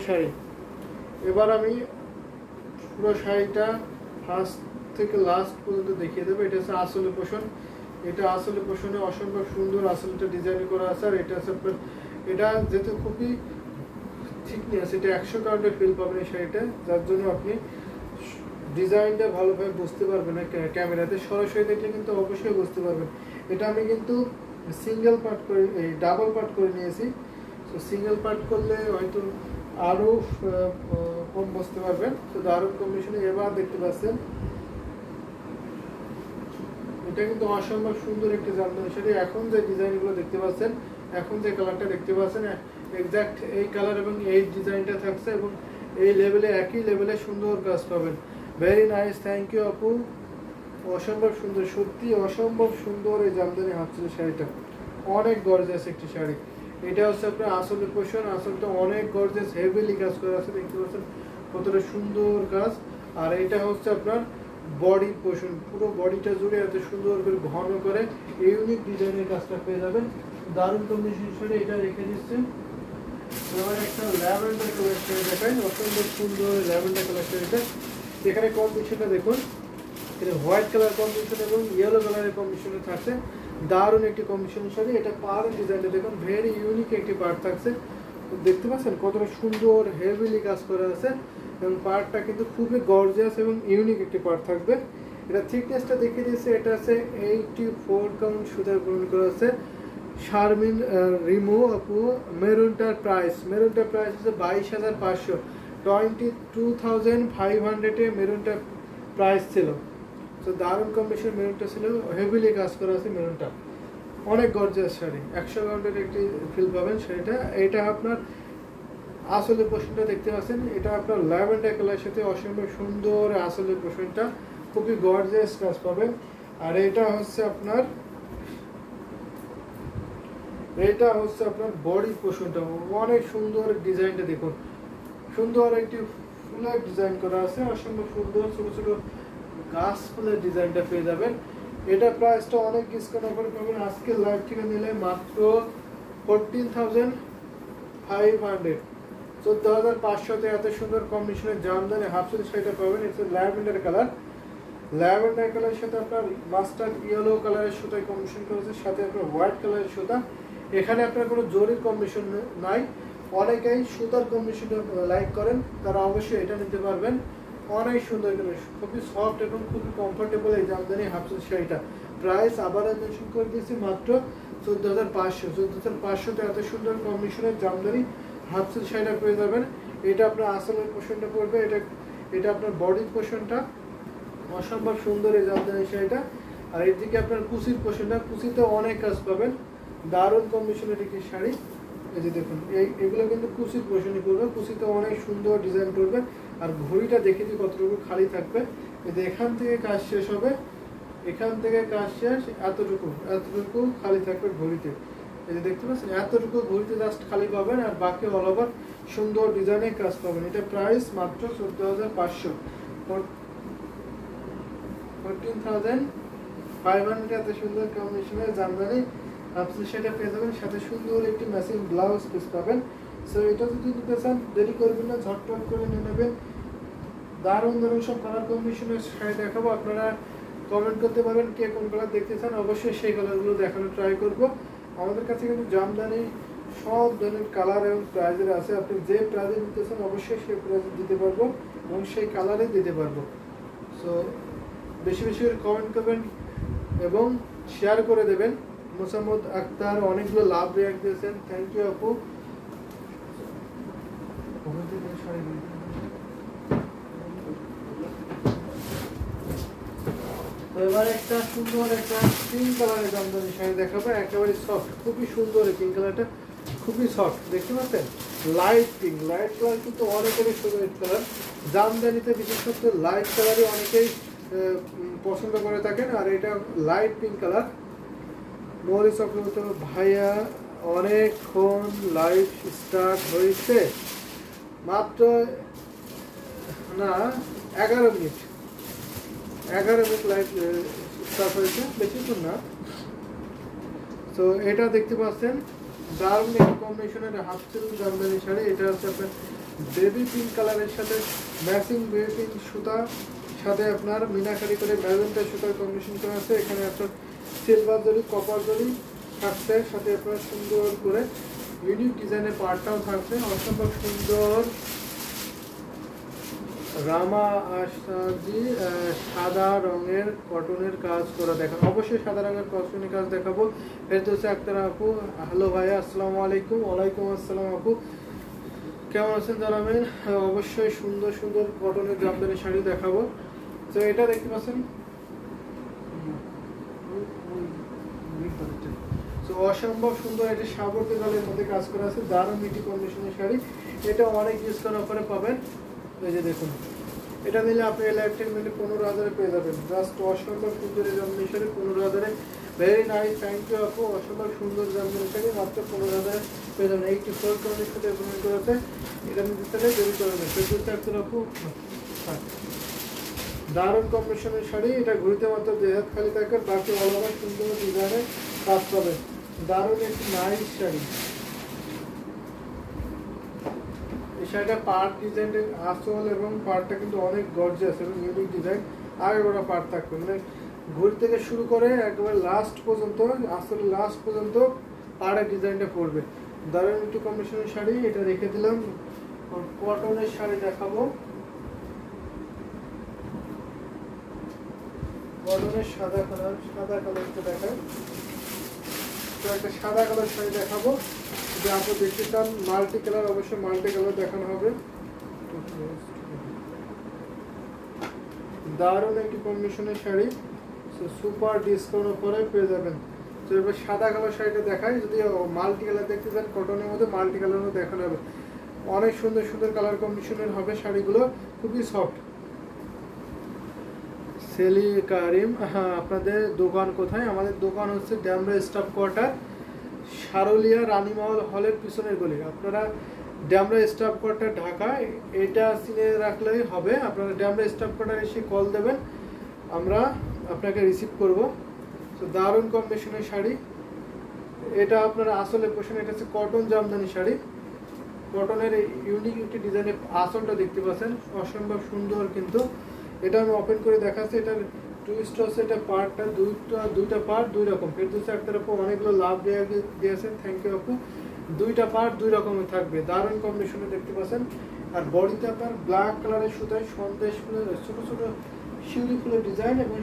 শাড়ি। এবার আমি পুরো শাড়িটা ফার্স্ট থেকে লাস্ট পর্যন্ত দেখিয়ে দেবো। এটা হচ্ছে আসলে পোষণ। এটা আসলে পোষণে অসম্ভব সুন্দর আসলটা ডিজাইন করা আছে। আর এটা হচ্ছে এটা যেহেতু খুবই থিকনেস, এটা 100 কাউন্টের ফিল পাবেন এই শাড়িটা, যার জন্য আপনি ডিজাইনটা ভালোভাবে বুঝতে পারবেন না। ক্যামেরাতে সরাসরি দেখলে কিন্তু অবশ্যই বুঝতে পারবেন। এটা আমি কিন্তু সিঙ্গেল পার্ট করে ডাবল পার্ট করে নিয়েছি। তো সিঙ্গেল পার্ট করলে হয়তো আরও কম বুঝতে পারবেন। তো দারুণ কম্বিনেশনে এবার দেখতে পাচ্ছেন এটা কিন্তু অসম্ভব সুন্দর একটি জামদানি শাড়ি। এখন যে ডিজাইনগুলো দেখতে পাচ্ছেন, এখন যে কালারটা দেখতে পাচ্ছেন, এক্সাক্ট এই কালার এবং এই ডিজাইনটা থাকছে এবং এই লেভেলে একই লেভেলে সুন্দর কাজ পাবেন। ভেরি নাইস, থ্যাংক ইউ আপু। অসম্ভব সুন্দর, সত্যি অসম্ভব সুন্দর এই জামদানি হাফ শাড়িটা, অনেক গর্জিয়াস একটি শাড়ি। এটা হচ্ছে আপনার আসলের পোর্শন। আসলটা অনেক গর্জিয়াস হেভিলি কাজ করা আছে, দেখতে পাচ্ছেন কতটা সুন্দর কাজ। আর এটা হচ্ছে আপনার বডির পোর্শন, পুরো বডিটা জুড়ে এত সুন্দর করে ঘন করে ইউনিক ডিজাইনের কাজটা পেয়ে যাবেন। দারুণ কম্বিনেশন শাড়ি। এটা রেখে দিচ্ছে। এবার একটা ল্যাভেন্ডার কালার শাড়ি দেখাই, অসম্ভব সুন্দর ল্যাভেন্ডার কালার শাড়িটা। এখানে কম্বিনেশনটা দেখুন, এটা হোয়াইট কালার কম্বিনেশন এবং ইয়েলো কালারের কম্বিনেশনে থাকছে। দারুণ একটি কম্বিনেশন শাড়ি। এটা পার ডিজাইনটা দেখুন, ভেরি ইউনিক একটি পার্ট থাকছে। দেখতে পাচ্ছেন কতটা সুন্দর হেভিলি কাজ করা আছে এবং পার্টটা কিন্তু খুবই গর্জিয়াস এবং ইউনিক একটি পার্ট থাকবে। এটা থিকনেসটা দেখিয়ে দিয়েছে, এটা আছে 84 কাউন্ট সুতার গ্রহণ করা আছে। শারমিন রিমো আপু, মেরুনটার প্রাইস হচ্ছে 22,500, 22,500 মেরুনটার প্রাইস ছিল। তো দারুণ কম্বিনেশন মেরুনটা ছিল, হেভিলি কাজ করা আছে মেরুনটা, অনেক গর্জিয়াস শাড়ি। 100 কাউন্টের একটি ফিল পাবেন শাড়িটা। এটা আপনার আসলের পোর্শনটা দেখতে পাচ্ছেন, এটা আপনার ল্যাভেন্ডার কালারের সাথে অসম্ভব সুন্দর আসলের পোর্শনটা, খুবই গর্জিয়াস কাজ পাবেন। আর এটা হচ্ছে আপনার বডি পোর্শনটা, অনেক সুন্দর ডিজাইনটা দেখুন, সুন্দর একটি ফুলের ডিজাইন করা আছে, অসম্ভব সুন্দর ছোট ছোট গাছ ফুলের ডিজাইনটা পেয়ে যাবেন। এটা প্রাইসটা অনেক ডিসকাউন্ট অফার পাবেন। আজকে লাইভ থেকে নিলে মাত্র 14,500, 14,500-তে এত সুন্দর কম্বিনেশনের জামদানি হাফ সিল্ক শাড়িটা পাবেন। এটা ল্যাভেন্ডার কালার, ল্যাভেন্ডার কালারের সাথে আপনার মাস্টার্ড ইয়েলো কালারের সুতায় কম্বিনেশন করেছে, সাথে আপনার হোয়াইট কালারের সুতা। এখানে আপনার কোনো জরির কম্বিনেশন নাই। অনেকেই সুতার কম্বিনেশনটা লাইক করেন, তারা অবশ্যই এটা নিতে পারবেন। অনেক সুন্দর, খুবই সফট এবং খুবই কমফোর্টেবল এই জামদানি হাফ সিল্ক শাড়িটা। প্রাইস আবার মেনশন করে দিয়েছি মাত্র 14,500, 14,500-তে এত সুন্দর কম্বিনেশনের জামদানি হাফ সিল্ক শাড়িটা পেয়ে যাবেন। এটা আপনার আসলের পোর্শনটা পড়বে, এটা আপনার বডির পোর্শনটা, অসম্ভব সুন্দর এই জামদানি শাড়িটা। আর এদিকে আপনার কুচির পোর্শনটা, কুচিতে অনেক কাজ পাবেন, দারুণ কম্বিনেশনের একটি শাড়ি। এই যে দেখুন, এগুলো কিন্তু কুচির পোর্শনই করবে, কুচিতে অনেক সুন্দর ডিজাইন করবে। আর ঘড়িটা দেখে দিই কতটুকু খালি থাকবে। এই যে এখান থেকে কাজ শেষ হবে, এখান থেকে কাজ শেষ, এতটুকু খালি থাকবে ঘড়িতে। এই যে দেখতে পাচ্ছেন, এতটুকু ঘড়িতে জাস্ট খালি পাবেন, আর বাকি অল ওভার সুন্দর ডিজাইনের কাজ পাবেন। এটা প্রাইস মাত্র 14,500, 14,500 এত সুন্দর কম্বিনেশনের জামদানি আপনি সেটা পেয়ে যাবেন, সাথে সুন্দর একটি ম্যাচিং ব্লাউজ পিস পাবেন। সো এটা যদি নিতে চান দেরি করবেন না, ঝটপট করে নিয়ে নেবেন। দারুণ দারুণ সব কালার কম্বিনেশনের শাড়ি দেখাবো, আপনারা কমেন্ট করতে পারবেন কে কোন কালার দেখতে চান, অবশ্যই সেই কালারগুলো দেখানোর ট্রাই করব। আমাদের কাছে কিন্তু জামদানি সব ধরনের কালার এবং প্রাইজের আছে, আপনি যে প্রাইজে নিতে চান অবশ্যই সেই প্রাইজে দিতে পারবো এবং সেই কালারে দিতে পারবো। সো বেশি বেশি করে কমেন্ট করবেন এবং শেয়ার করে দেবেন। মোসাম্মদ আক্তার অনেকগুলো লাভ রিয়াক্ট দিয়েছেন, থ্যাংক ইউ আপু। এবার একটা সুন্দর একটা পিঙ্ক কালারের জামদানি শাড়ি দেখাবো, একেবারে সফট, খুবই সুন্দর এই পিঙ্ক কালারটা, খুবই সফট। দেখতে পাচ্ছেন লাইট পিঙ্ক, লাইট কালার কিন্তু অনেকেরই ফেভারিট কালার জামদানিতে, বিশেষত লাইট কালারই অনেকেই পছন্দ করে থাকেন। আর এটা লাইট পিঙ্ক কালার। মৌলি চক্রবর্তী ভাইয়া, অনেকক্ষণ লাইভ স্টার্ট হয়েছে, মাত্র না 11 মিনিট লাইভ স্টার্ট হয়েছে, বেশিক্ষণ না। তো এটা দেখতে পাচ্ছেন দারুণ একটি কম্বিনেশনের হাফ সিল্ক জামদানি শাড়ি। এটা হচ্ছে আপনার বেবি পিঙ্ক কালারের সাথে ম্যাচিং বেবি পিঙ্ক সুতা, সাথে আপনার মিনাকারি করে ম্যাজেন্টা সুতার কম্বিনেশন করা আছে। এখানে আপনার সিলভার জরি, কপার জরি থাকছে, সাথে আপনার সুন্দর করে ইউনিক ডিজাইনের পার্টটাও থাকছে। অসম্ভব সুন্দর রামা আশাজি সাদা রঙের কটনের কাজ করা দেখান, অবশ্যই সাদা রঙের কটনের কাজ দেখাবো। ফেরদৌসী আক্তার আপু, হ্যালো ভাইয়া, আসসালামু আলাইকুম। ওয়ালাইকুম আসসালাম আপু, কেমন আছেন জানাবেন। অবশ্যই সুন্দর সুন্দর কটনের জামদানি শাড়ি দেখাবো। তো এটা দেখতে পাচ্ছেন, তো অসম্ভব সুন্দর, এটা সাবরকে গালের মধ্যে কাজ করা আছে, দারুণ মিটি কন্ডিশনের শাড়ি। এটা অনেক ডিসকাউন্ট অফারে পাবেন। এই যে দেখুন, এটা নিলে আপনি ইলেকট্রিক মিলে 15,000 পেয়ে যাবেন। জাস্ট অসম্ভব সুন্দর এই Jamdani sari 15,000। Very nice, thank you আপু। অসম্ভব সুন্দর জামদানি শাড়ি মাত্র 15,000 পেয়ে যাবেন। 84 টনের সাথে পেমেন্ট করেছে। এটা নিতে চাইলে দেরি করবেন। ফেসবুক চার্জের আপু, দারুণ কম্বিনেশনের শাড়ি। এটা ঘুরিতে মাত্র 2 হাত খালি থাকে, বাকি অল ওভার সুন্দর ডিজাইনে কাজ পাবেন। দারুণ একটি নাইস শাড়ি। এই শাড়িটা পার্ট ডিজাইনের আসল এবং পার্টটা কিন্তু অনেক গর্জিয়াস এবং ইউনিক ডিজাইন। আর বড় পার্ট থাকবে, মানে ঘুরি থেকে শুরু করে একবার লাস্ট পর্যন্ত, আসলে লাস্ট পর্যন্ত পাড়ের ডিজাইনটা পড়বে। দারুণ একটু কম্বিনেশনের শাড়ি। এটা রেখে দিলাম। কটনের শাড়ি দেখাবো, কটনের সাদা কালারটা দেখায়। তো একটা সাদা কালার শাড়ি দেখাবো, যে আপনি দেখতে চান মাল্টি কালার, অবশ্যই মাল্টি কালার দেখানো হবে। দারুণ একটি কম্বিনেশনের শাড়ি, সুপার ডিসকাউন্ট অফারে পেয়ে যাবেন। তো এবার সাদা কালার শাড়িটা দেখাই। যদি মাল্টি কালার দেখতে চান কটনের মধ্যে, মাল্টি কালারও দেখানো হবে। অনেক সুন্দর সুন্দর কালার কম্বিনেশনের হবে শাড়িগুলো, খুবই সফট। সেলি কারিম, হ্যাঁ, আপনাদের দোকান কোথায়? আমাদের দোকান হচ্ছে ড্যামরা স্টাফ কোয়ার্টার, সারুলিয়া রানীমহল হলের পিছনের গলি। আপনারা ড্যামরা স্টাফ কোয়ার্টার ঢাকা, এটা চিনে রাখলেই হবে। আপনারা ড্যামরা স্টাফ কোয়ার্টার এসে কল দেবেন, আমরা আপনাকে রিসিভ করব। তো দারুণ কম্বিনেশনের শাড়ি। এটা আপনারা আসলে পোষণ, এটা হচ্ছে কটন জামদানি শাড়ি। কটনের ইউনিক একটি ডিজাইনের আসলটা দেখতে পাচ্ছেন, অসম্ভব সুন্দর। কিন্তু এটা আমি ওপেন করে দেখাচ্ছি। এটার টুইস্ট হচ্ছে, এটা পার্টটা দুইটা পার্ট দুই রকম। ফেরদৌসী আক্তার আপু অনেকগুলো লাভ দিয়েছেন, থ্যাংক ইউ আপু। দুইটা পার্ট দুই রকমের থাকবে, দারুণ কম্বিনেশনে দেখতে পাচ্ছেন। আর বডিতে আপনার ব্ল্যাক কালারের সুতায় সন্দেশ ফুলের ছোটো ছোটো শিউলি ফুলের ডিজাইন, এবং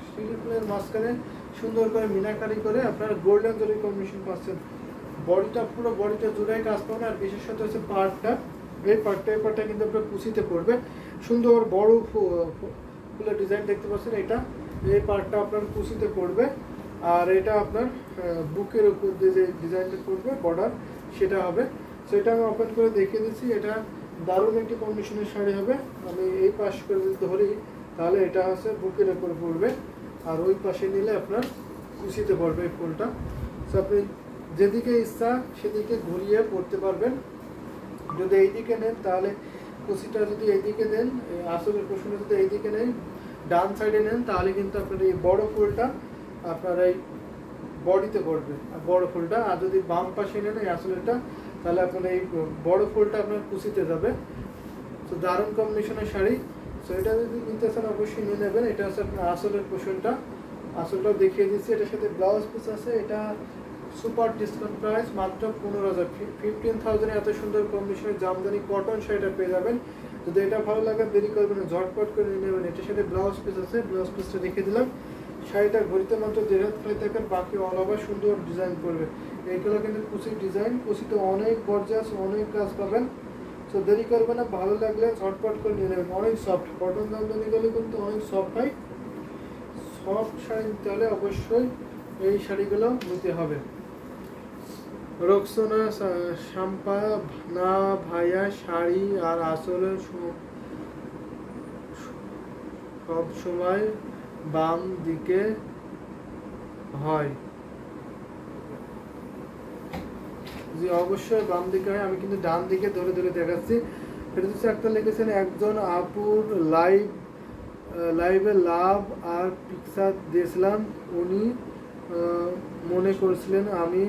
শিউলি ফুলের মাঝখানে সুন্দর করে মিনাকারি করে আপনার গোল্ডেন জরি কম্বিনেশন পাচ্ছেন। বডিটা পুরো বডিটা জুড়াই কাজ পাবেন। আর বিশেষত হচ্ছে পার্টটা, এই পার্টটা কিন্তু আপনার কুচিতে পড়বে। সুন্দর বড় ফুলের ডিজাইন দেখতে পাচ্ছেন, এটা এই পার্টটা আপনার কুচিতে পড়বে। আর এটা আপনার বুকের উপর দিয়ে যে ডিজাইনটা পড়বে বর্ডার, সেটা হবে। সেটা আমি ওপেন করে দেখিয়ে দিচ্ছি। এটা দারুণ একটি কম্বিনেশনের শাড়ি হবে। আমি এই পাশ করে যদি ধরি, তাহলে এটা হচ্ছে বুকের উপর পড়বে, আর ওই পাশে নিলে আপনার কুচিতে পড়বে এই ফুলটা। তো আপনি যেদিকে ইচ্ছা সেদিকে ঘুরিয়ে পড়তে পারবেন। যদি এইদিকে নেন তাহলে কুচিটা, যদি এইদিকে দেন আসলের পোষণে, যদি এইদিকে নেন ডান সাইডে নেন, তাহলে কিন্তু আপনার এই বড় ফুলটা আপনার এই বডিতে পড়বে, বড় ফুলটা। আর যদি বাম পাশে নেন এই আসলেরটা, তাহলে আপনার এই বড় ফুলটা আপনার কুচিতে যাবে। তো দারুণ কম্বিনেশনের শাড়ি। তো এটা যদি নিতে চান অবশ্যই নিয়ে নেবেন। এটা হচ্ছে আপনার আসলের পোষণটা, আসলটাও দেখিয়ে দিচ্ছি। এটার সাথে ব্লাউজ পিস আছে। এটা সুপার ডিসকাউন্ট প্রাইস মাত্র 15,000, 15,000 এত সুন্দর কম্বিনেশনের জামদানি কটন শাড়িটা পেয়ে যাবেন। যদি এটা ভালো লাগে দেরি করবেন, ঝটপট করে নিয়ে নেবেন। এটার সাথে ব্লাউজ পিস আছে, ব্লাউজ পিসটা দেখে দিলাম। শাড়িটা ঘড়িতে মাত্র 1.5 হাত খালি থাকেন, বাকি অল ওভার সুন্দর ডিজাইন করবে। এইগুলো কিন্তু কুচির ডিজাইন, কুচিতে অনেক গর্জিয়াস, অনেক কাজ পাবেন। তো দেরি করবে না, ভালো লাগলে ঝটপট করে নিয়ে নেবেন। অনেক সফট কটন জামদানিগুলো কিন্তু অনেক সফট হয়। সফট শাড়ি নিতে হলে অবশ্যই এই শাড়িগুলো নিতে হবে। রক্সোনা শাম্পা না ভাইয়া, শাড়ি আর আসলের সব সময় বাম দিকে হয়? জি অবশ্যই বাম দিকে হয়, আমি কিন্তু ডান দিকে ধরে ধরে দেখাচ্ছি। ফেরদৌসী আক্তার লিখেছেন, একজন আপুর লাইভে লাভ আর পিকচার দিয়েছিলাম, উনি মনে করেছিলেন আমি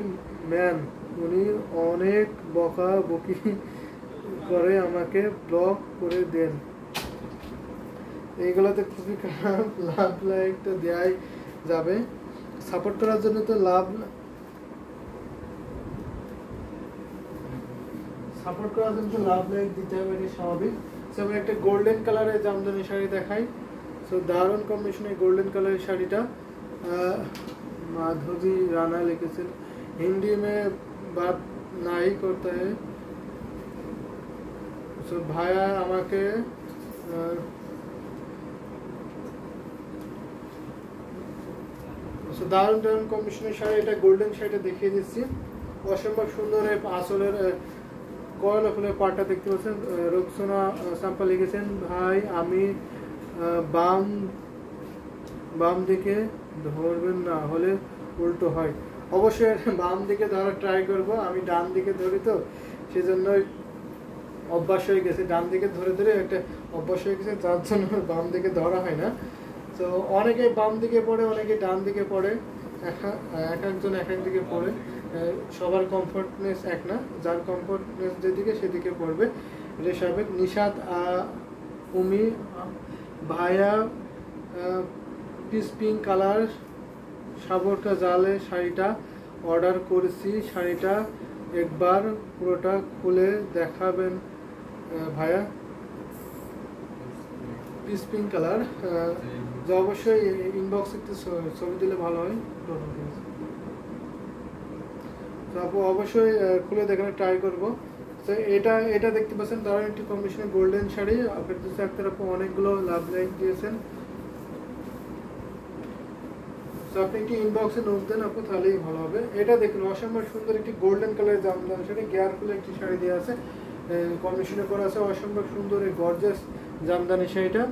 ম্যান, উনি অনেক বকা বকি করে আমাকে ব্লক করে দেন। এইগুলোতে খুবই খারাপ, লাভ লাইক তো দেওয়াই যাবে, সাপোর্ট করার জন্য তো সাপোর্ট করার জন্য তো লাভ লাইক দিতে হবে, এটা স্বাভাবিক। সো আমি একটা গোল্ডেন কালারের জামদানি শাড়ি দেখাই। সো দারুণ কম্বিনেশনে গোল্ডেন কালারের শাড়িটা, माधुरी राणा लिखेছেন, हिंदी में बात नहीं करता है। सो भाया আমাকে দারুণ দারুণ কম্বিনেশনের শাড়ি, এটা গোল্ডেন শাড়িটা দেখিয়ে দিচ্ছি, অসম্ভব সুন্দর। আসলের কয়লা ফুলের পাটটা দেখতে পাচ্ছেন। রোকসোনা সাম্পা লিখেছেন, ভাই আমি বাম দিকে ধরবেন না হলে উল্টো হয়। অবশ্যই বাম দিকে ধরার ট্রাই করব, আমি ডান দিকে ধরি তো সেজন্যই অভ্যাস হয়ে গেছে, ডান দিকে ধরে ধরে একটা অভ্যাস হয়ে গেছে, যার জন্য বাম দিকে ধরা হয় না। তো অনেকে বাম দিকে পড়ে, অনেকে ডান দিকে পড়ে, এক একজন এক এক দিকে পড়ে, সবার কমফর্টনেস এক না, যার কমফর্টনেস যেদিকে সেদিকে পড়বে, এটা স্বাভাবিক। নিশাদ উমি, ভাইয়া পিস পিঙ্ক কালার সাবরকা জালে শাড়িটা অর্ডার করেছি, শাড়িটা একবার পুরোটা খুলে দেখাবেন ভাইয়া। পিস পিঙ্ক কালার, যে অবশ্যই ইনবক্সে একটু ছবি দিলে ভালো হয়। তো আপু অবশ্যই খুলে দেখানোর ট্রাই করবো। তো এটা দেখতে পাচ্ছেন দারুণ একটি কম্বিনেশনের গোল্ডেন শাড়ি, ফেরদৌসী আক্তার আপু অনেকগুলো লাভ লাইক দিয়েছেন। তো আপনি একটি ইনবক্সে নোট দেন আপু, তাহলেই ভালো হবে। এটা দেখুন অসম্ভব সুন্দর একটি গোল্ডেন কালারের জামদানি শাড়ি, গিয়ার ফুলে একটি শাড়ি দেওয়া আছে, কম্বিনেশনে করা আছে, অসম্ভব সুন্দর এই গর্জাস জামদানি শাড়িটা।